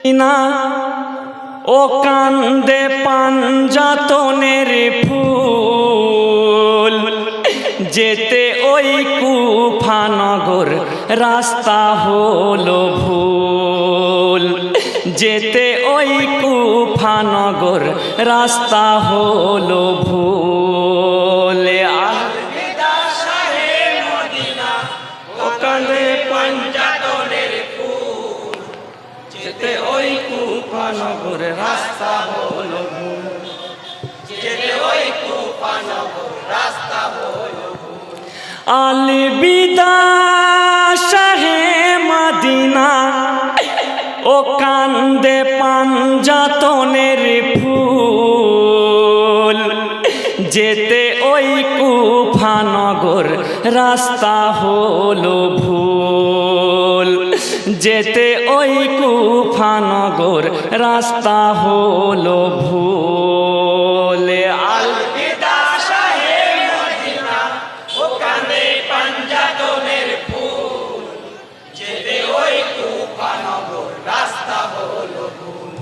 না ও কান্দে পাঞ্জাতনের ফুল, যেতে ওই কুফানগর রাস্তা হলো ভুল, যেতে ওই কুফানগর রাস্তা হলো ভুল। আলবিদা শাহে মদিনা ও কান্দে পাঞ্জাতনের ফুল, যেতে ওই কুফানগর রাস্তা হলো ভুল, যেতে ওই কুফানগর রাস্তা হলো ভুল। আলবিদা শাহে মদিনা ও কান্দে পাঞ্জাতনের ফুল, যেতে ওই কুফানগর রাস্তা হলো ভুল, যেতে ওই কুফানগর রাস্তা হলো ভুল। আলবিদা শাহে মদিনা ও কান্দে পাঞ্জাতনের ফুল, যেতে ওই কুফানগর রাস্তা হলো ভুল,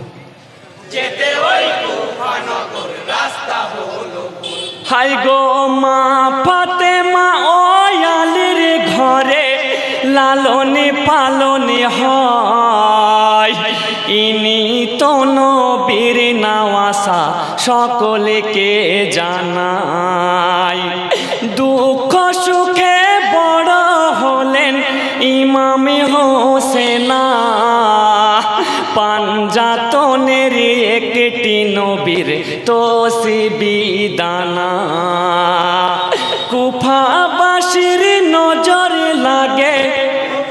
যেতে ওই কুফানগর রাস্তা হলো ভুল। হাই গো মা ফাতেমা ও আলীর ঘরে লালনে পালনে হয়, ইনি তো নবীর নওয়াসা সকলকে জানায়। দুঃখ সুখে বড় হলেন ইমাম হোসেনা, পাঞ্জাতনের একটি নবীর তসবিহ দানা। কুফাবাসীর নজর লাগে,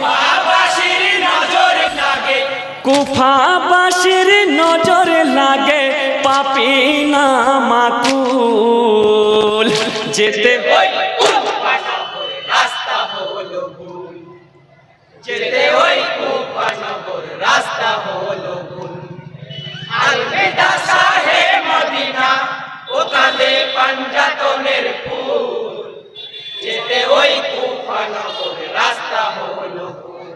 কুফাবাসীর নজর লাগে, কুফাবাসীর নজর লাগে পাপী না মাকুল, যেতে ওই কুফানগর রাস্তা হলো ভুল, যেতে ওই কুফানগর রাস্তা হলো ভুল। আলবিদা শাহে মদিনা ও কান্দে পাঞ্জাতনের ফুল, যেতে ওই কুফানগর রাস্তা হলো ভুল,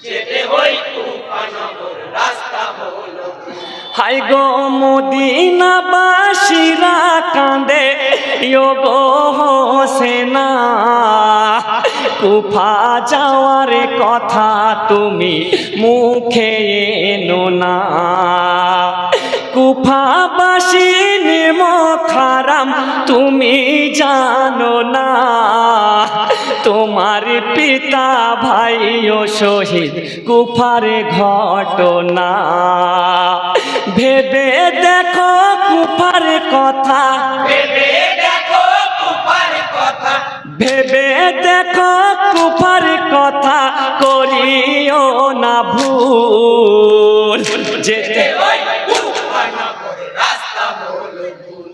যেতে ওই কুফানগর রাস্তা হলো ভুল। হাই গো মদিনাবাসীরা কাঁদে ও গো হোসেনা, কুফা যাওয়ার কথা তুমি মুখে এনো না। কুফাবাসী নিমক হারাম তুমি জানো না, তোমার পিতা ভাইও শহীদ কুফার ঘটনা। ভেবে দেখো কুফার কথা, ভেবে দেখো কুফার কথা, ভেবে দেখো কুফার কথা, করিও না ভুল, যেতে ওই কুফানগর রাস্তা হলো ভুল,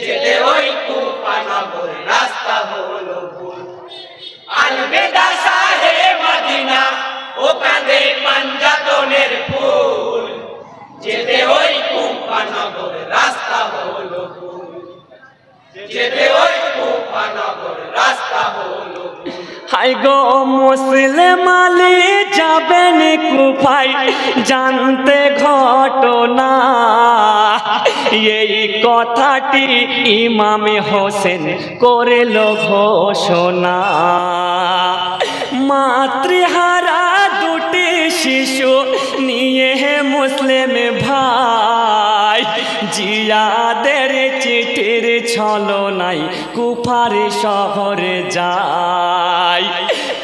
যেতে ওই কুফানগর রাস্তা হলো ভুল। আলবিদা শাহে মদিনা ও কান্দে পাঞ্জাতনের ফুল, যেতে ওই কুফানগর রাস্তা হলো ভুল, যেতে ওই কুফানগর রাস্তা হলো ভুল। হাই গো মুসলিম আলী যাবেন কুফায় জানতে ঘটনা, এই কথাটি ইমাম হোসেন করেল ঘোষণা। মাতৃহারা দুটি শিশু নিয়ে মুসলিম ভাই, জিয়াদের চিঠির ছলনায় কুফার শহরে যায়।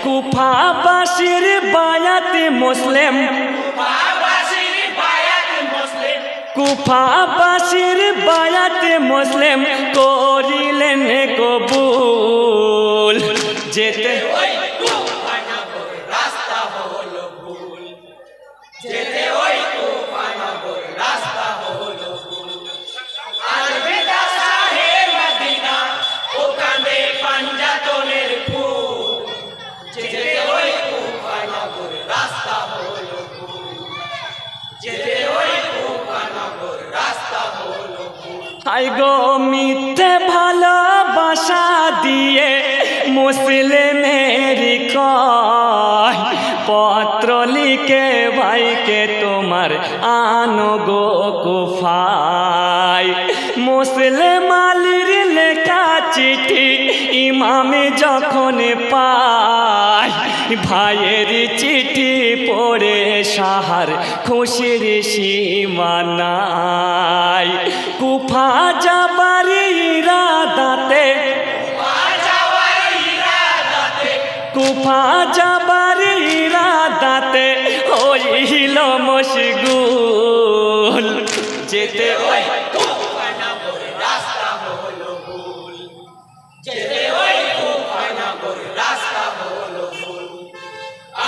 কুফাবাসীর বায়াতে মুসলিম, কুফাবাসীর বায়াত মুসলিম, কুফাবাসীর বায়াতে মুসলিম করিলেন কবুল, যেতে ওই কুফানগর রাস্তা হলো ভুল, যেতে ওই কুফানগর রাস্তা হলো ভুল। আলবিদা শাহে মদিনা ও কান্দে পাঞ্জাতনের ফুল, যেতে ওই কুফানগর রাস্তা হলো ভুল, যেতে ওই কুফানগর রাস্তা হলো ভুল। হাই গো মিথ্যে ভালোবাসা দিয়ে মুসলিমের কয় পত্র লিখে ভাইকে তোমার আনো গো কুফায়। মুসলিম আলীর লেখা চিঠি ইমামে যখন পায়, ভাইয়ের চিঠি পড়ে সাহার খুশির সীমা নাই। কুফা যাবার ইরাদাতে, কুফা যাবার ইরাদাতে হইল মশগুল। যেতে ওই কুফা নগর রাস্তা হলো ভুল, যেতে ওই কুফা নগর রাস্তা হলো ভুল।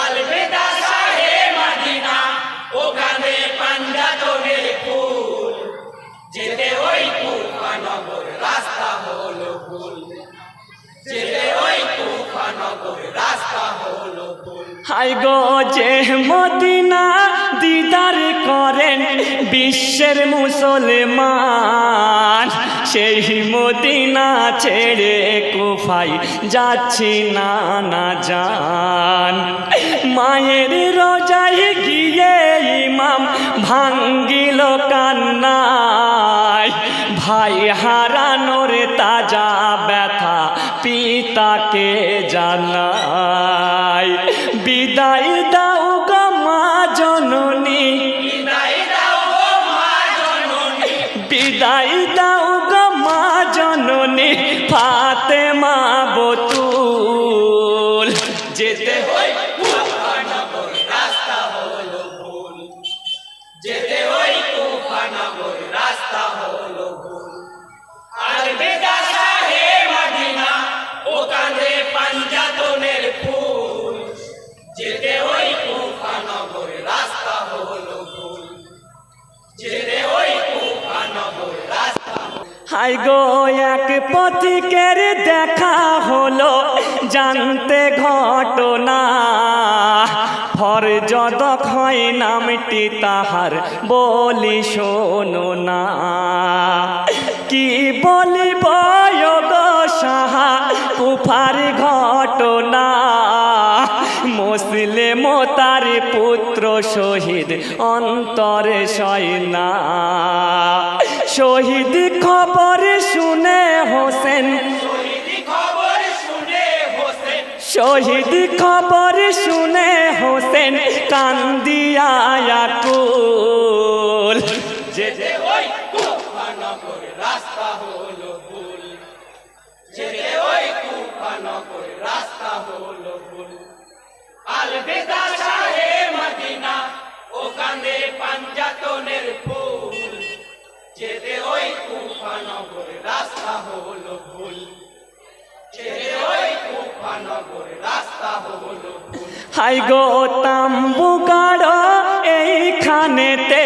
আলবিদা শাহে মদিনা, ওখানে পাঞ্জাতনের ফুল, যেতে ওই কুফা নগর রাস্তা হলো ভুল, যেতে ওই কুফা নগর রাস্তা হলো ভুল। হাই গো যে মদিনা দিদার করেন বিশ্বের মুসলমান, সেই মদিনা ছেড়ে কুফায় যাচ্ছি না না জান। মায়ের রোজায় গিয়ে ইমাম ভাঙ্গিল কান্নায়, ভাই হারানোর তাজা ব্যথা পিতাকে জানায়। বিদায় দাও গো মা জননী, বিদায় দাও গো মা জননী, বিদায় দাও গো মা জননী ফাতেমা বতুল। যেতে ওই কুফা নগর রাস্তা হলো ভুল, যেতে ওই কুফা নগর রাস্তা হলো ভুল। আলবিদা শাহে মদিনা, ওখানে পাঞ্জাতনের ফুল, যেতে ওই কুফা নগর রাস্তা হলো ভুল, যেতে ওই কুফা নগর রাস্তা। হাই গো এক পথিকের দেখা হলো জানতে ঘটনা, ফরজদ হয় নামটি তাহার বলি শোনো না। কি বলিব গো সাহা কুফার ঘটনা, মুসলিম তার পুত্র শহীদ অন্তরে সয় না। শহীদ খবর শুনে হোসেন, শহীদি খবর শুনে হোসেন, শহীদ খবর শুনে হোসেন কান্দিয়া আকুল। যেতে ওই কুফা নগর রাস্তা হলো ভুল, যেতে ওই কুফা নগর রাস্তা হলো ভুল। আলবিদা শাহে মদিনা, ওখানে পাঞ্জাতনের ফুল, যেতে ওই কুফা নগর রাস্তা হলো ভুল, যেতে ওই কুফা নগর রাস্তা হলো ভুল। হাই গো তাম্বু গাড়ো এইখানেতে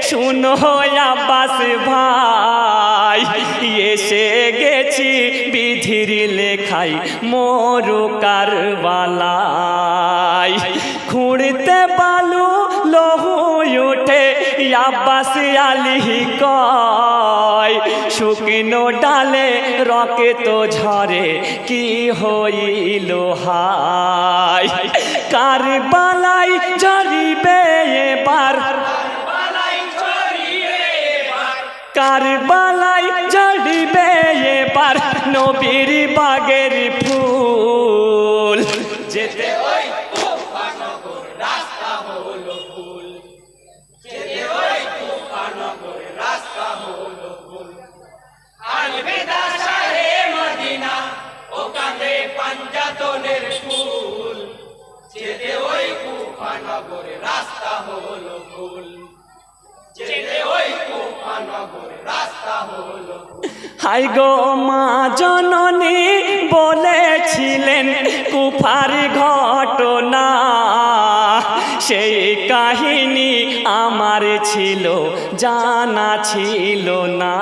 শুনো আব্বাস ভাই, এসে গেছি বিধির লেখাই মোরু কারবালায়। খুঁড়তে বালু লহু উঠে আব্বাস আলী কয়, শুকনো ডালে রকেত ঝরে কি হইল হাই। কারবালায় ঝরিবে এবার, কারবালায় ঝরিবে এবার, কারবালায় ঝরিবে এবার নবীর বাগের ফুল। যেতে ওই কুফা নগর রাস্তা হলো ভুল, যেতে ওই কুফা নগর রাস্তা হলো ভুল। আলবিদা শাহে মদিনা, ওখানে পাঞ্জাতনের ফুল, যেতে ওই কুফা নগর রাস্তা হলো ভুল, যেতে ওই কুফা নগর রাস্তা হলো ভুল। হাই গো মা জননী বলেছিলেন কুফার ঘটনা, সেই কাহিনী আমার ছিল জানা ছিল না।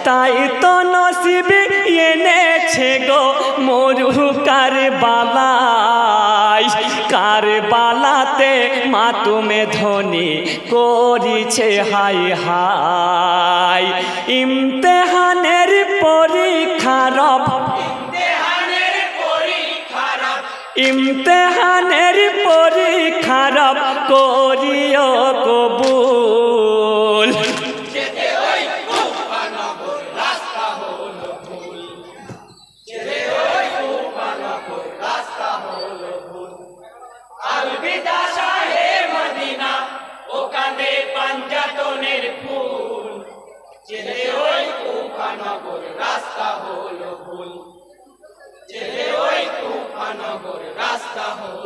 তাই তো নসিব এনেছে গো মরু কারবালায়। কারবালাতে মাতুমে ধ্বনি করিছে হাই হাই। ইমতেহানের পরীক্ষা রব, ইমতেহানের পরীক্ষা রব, ইমতেহানের পরীক্ষার করিও কবুল যেতে ওই তুফানগর রাস্তা হলো ভুল, যেতে ওই তুফানগর রাস্তা হলো ভুল। আলবিদা শাহে মদিনা, ওখানে পাঞ্জাতনের ফুল, যেতে ওই তুফানগর রাস্তা হলো ভুল, যেতে ওই তুফানগর রাস্তা হলো